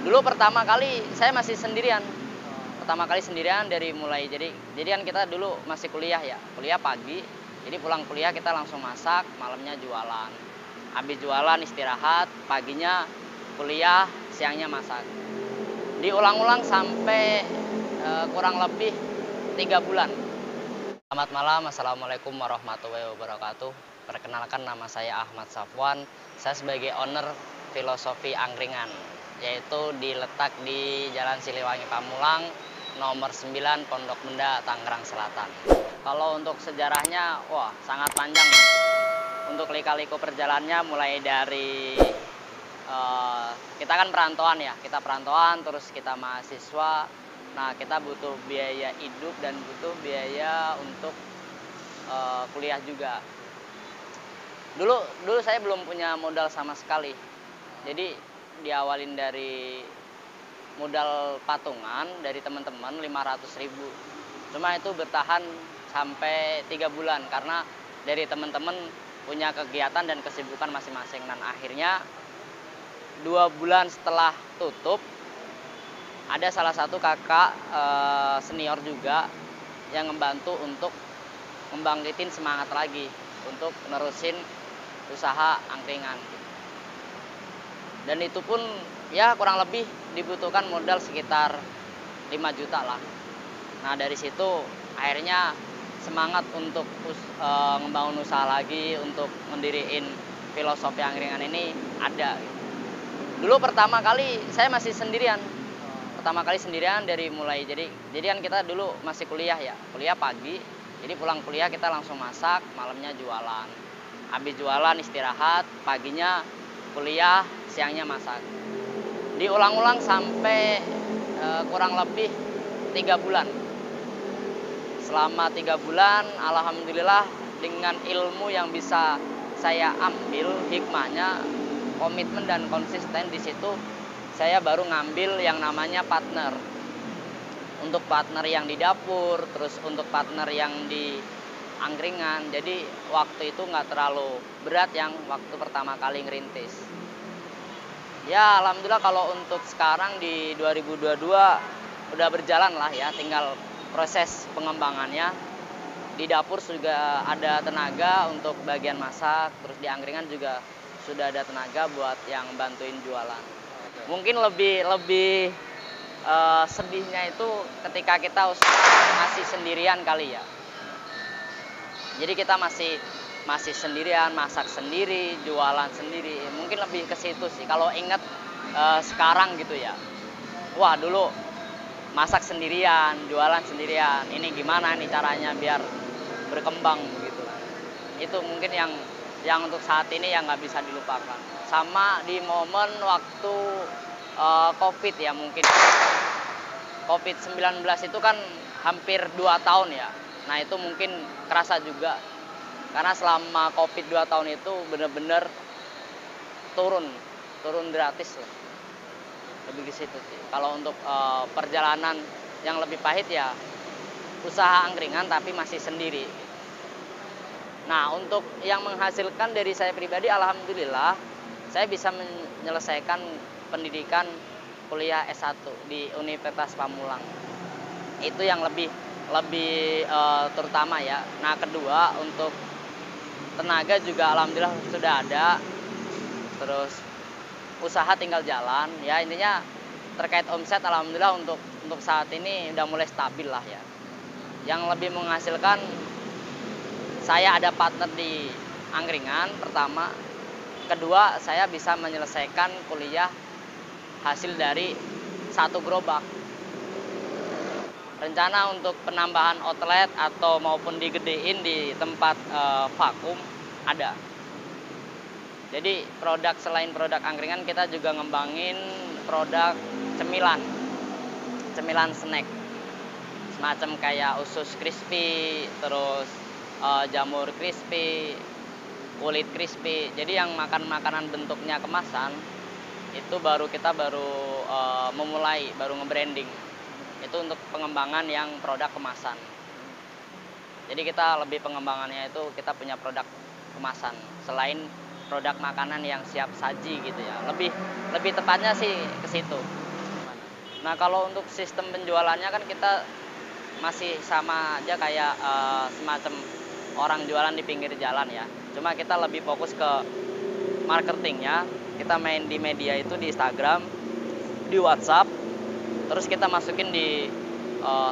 Dulu pertama kali saya masih sendirian. Pertama kali sendirian dari mulai jadi kan kita dulu masih kuliah ya. Kuliah pagi. Jadi pulang kuliah kita langsung masak, malamnya jualan. Habis jualan istirahat, paginya kuliah, siangnya masak. Diulang-ulang sampai kurang lebih 3 bulan. Selamat malam, Assalamualaikum warahmatullahi wabarakatuh. Perkenalkan, nama saya Ahmad Safwan. Saya sebagai owner Filosofi Angkringan, yaitu diletak di Jalan Siliwangi Pamulang, nomor 9, Pondok Benda, Tangerang Selatan. Kalau untuk sejarahnya, wah sangat panjang, Mas. Untuk lika-liku perjalanannya mulai dari kita kan perantauan ya, kita perantauan terus kita mahasiswa. Nah, kita butuh biaya hidup dan butuh biaya untuk kuliah juga. Dulu saya belum punya modal sama sekali. Jadi diawalin dari modal patungan dari teman-teman 500.000. Cuma itu bertahan sampai 3 bulan karena dari teman-teman punya kegiatan dan kesibukan masing-masing. Dan akhirnya 2 bulan setelah tutup, ada salah satu kakak senior juga yang membantu untuk membangkitin semangat lagi untuk nerusin usaha angkringan. Dan itu pun ya kurang lebih dibutuhkan modal sekitar 5 juta lah. Nah, dari situ akhirnya semangat untuk membangun usaha lagi, untuk mendiriin Filosofi Angkringan ini ada. Dulu pertama kali saya masih sendirian. Pertama kali sendirian dari mulai jadi kan kita dulu masih kuliah ya. Kuliah pagi. Jadi pulang kuliah kita langsung masak, malamnya jualan. Habis jualan istirahat, paginya kuliah, siangnya masak. Diulang-ulang sampai kurang lebih 3 bulan. Selama 3 bulan, alhamdulillah dengan ilmu yang bisa saya ambil, hikmahnya, komitmen dan konsisten di situ, saya baru ngambil yang namanya partner. Untuk partner yang di dapur, terus untuk partner yang di angkringan. Jadi waktu itu nggak terlalu berat yang waktu pertama kali ngerintis. Ya alhamdulillah kalau untuk sekarang di 2022 udah berjalan lah ya, tinggal proses pengembangannya. Di dapur juga ada tenaga untuk bagian masak, terus di angkringan juga sudah ada tenaga buat yang bantuin jualan. Mungkin lebih sedihnya itu ketika kita masih sendirian kali ya. Jadi kita masih sendirian, masak sendiri, jualan sendiri. Mungkin lebih ke situ sih. Kalau ingat sekarang gitu ya. Wah, dulu masak sendirian, jualan sendirian. Ini gimana nih caranya biar berkembang gitu. Itu mungkin yang untuk saat ini yang nggak bisa dilupakan. Sama di momen waktu COVID ya mungkin. COVID-19 itu kan hampir 2 tahun ya. Nah itu mungkin kerasa juga. Karena selama COVID 2 tahun itu bener-bener turun gratis loh. Lebih ke situ sih. Kalau untuk perjalanan yang lebih pahit ya usaha angkringan tapi masih sendiri. Nah untuk yang menghasilkan dari saya pribadi, alhamdulillah saya bisa menyelesaikan pendidikan kuliah S1 di Universitas Pamulang. Itu yang lebih terutama ya. Nah kedua untuk tenaga juga alhamdulillah sudah ada. Terus usaha tinggal jalan ya, intinya terkait omset alhamdulillah untuk saat ini udah mulai stabil lah ya. Yang lebih menghasilkan saya ada partner di angkringan pertama. Kedua saya bisa menyelesaikan kuliah hasil dari 1 gerobak. Rencana untuk penambahan outlet atau maupun digedein di tempat vakum ada. Jadi selain produk angkringan kita juga ngembangin produk cemilan snack. Semacam kayak usus crispy, terus jamur crispy, kulit crispy. Jadi yang makanan bentuknya kemasan itu kita baru memulai, baru nge-branding. Itu untuk pengembangan yang produk kemasan. Jadi kita lebih pengembangannya itu kita punya produk kemasan selain produk makanan yang siap saji gitu ya. Lebih tepatnya sih ke situ. Nah, kalau untuk sistem penjualannya kan kita masih sama aja kayak semacam orang jualan di pinggir jalan ya. Cuma kita lebih fokus ke marketingnya. Kita main di media itu di Instagram, di WhatsApp, terus kita masukin di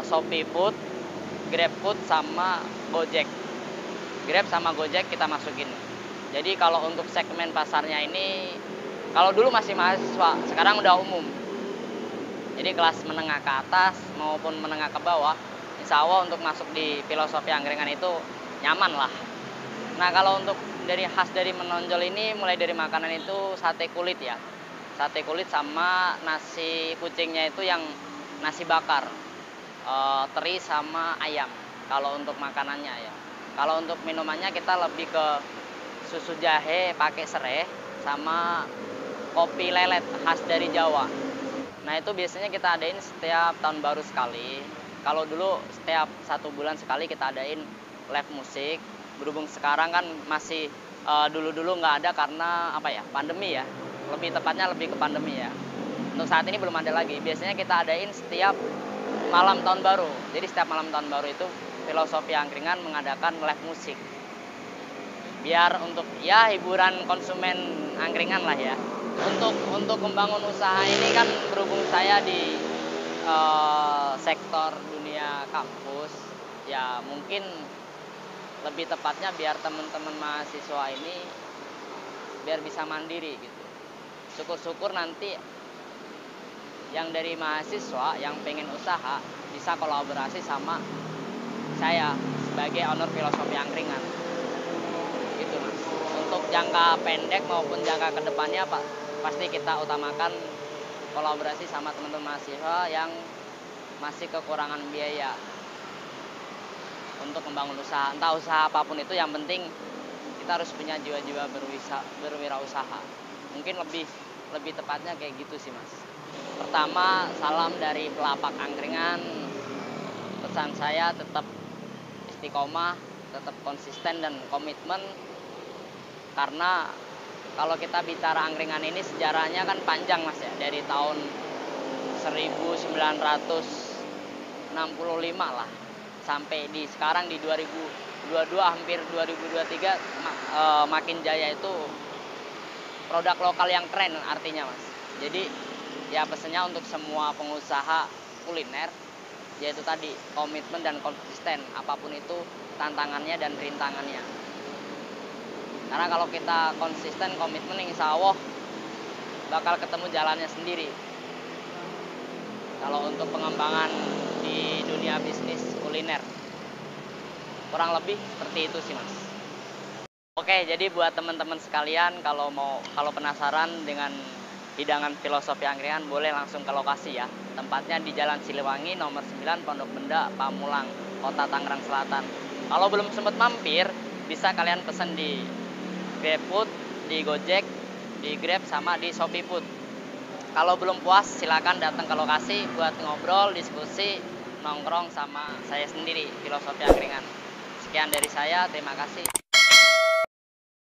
Shopee Food, GrabFood sama Gojek. Grab sama Gojek kita masukin. Jadi kalau untuk segmen pasarnya ini, kalau dulu masih mahasiswa, sekarang udah umum. Jadi kelas menengah ke atas maupun menengah ke bawah, insya Allah untuk masuk di filosofi angkringan itu nyaman lah. Nah, kalau untuk dari khas dari menonjol ini, mulai dari makanan itu sate kulit ya. Sate kulit sama nasi kucingnya itu yang nasi bakar, teri sama ayam. Kalau untuk makanannya ya. Kalau untuk minumannya kita lebih ke susu jahe pakai serai sama kopi lelet khas dari Jawa. Nah, itu biasanya kita adain setiap tahun baru sekali. Kalau dulu setiap 1 bulan sekali kita adain live musik. Berhubung sekarang kan masih dulu-dulu nggak ada karena apa ya, pandemi ya. Lebih tepatnya lebih ke pandemi ya. Untuk saat ini belum ada lagi. Biasanya kita adain setiap malam tahun baru. Jadi setiap malam tahun baru itu filosofi angkringan mengadakan live musik. Biar untuk ya hiburan konsumen angkringan lah ya. Untuk membangun usaha ini kan berhubung saya di sektor dunia kampus, ya mungkin lebih tepatnya biar teman-teman mahasiswa ini biar bisa mandiri gitu. Syukur-syukur nanti yang dari mahasiswa yang pengen usaha bisa kolaborasi sama saya sebagai owner filosofi angkringan. Gitu Mas. Untuk jangka pendek maupun jangka kedepannya Pak, pasti kita utamakan kolaborasi sama teman-teman mahasiswa yang masih kekurangan biaya untuk membangun usaha. Entah usaha apapun itu, yang penting kita harus punya jiwa-jiwa berwirausaha. Mungkin lebih tepatnya kayak gitu sih Mas. Pertama, salam dari pelapak angkringan. Pesan saya tetap istiqomah, tetap konsisten dan komitmen. Karena kalau kita bicara angkringan ini sejarahnya kan panjang Mas ya, dari tahun 1965 lah sampai di sekarang di 2022 hampir 2023 makin jaya itu produk lokal yang keren artinya Mas. Jadi ya pesannya untuk semua pengusaha kuliner yaitu tadi komitmen dan konsisten apapun itu tantangannya dan rintangannya. Karena kalau kita konsisten komitmen, insya Allah bakal ketemu jalannya sendiri. Kalau untuk pengembangan di dunia bisnis kuliner kurang lebih seperti itu sih Mas. Oke, jadi buat teman-teman sekalian kalau penasaran dengan hidangan filosofi angkringan boleh langsung ke lokasi ya. Tempatnya di Jalan Siliwangi nomor 9 Pondok Benda, Pamulang, Kota Tangerang Selatan. Kalau belum sempat mampir, bisa kalian pesen di GrabFood, di Gojek, di Grab sama di Shopee Food. Kalau belum puas silakan datang ke lokasi buat ngobrol, diskusi, nongkrong sama saya sendiri filosofi angkringan. Sekian dari saya, terima kasih.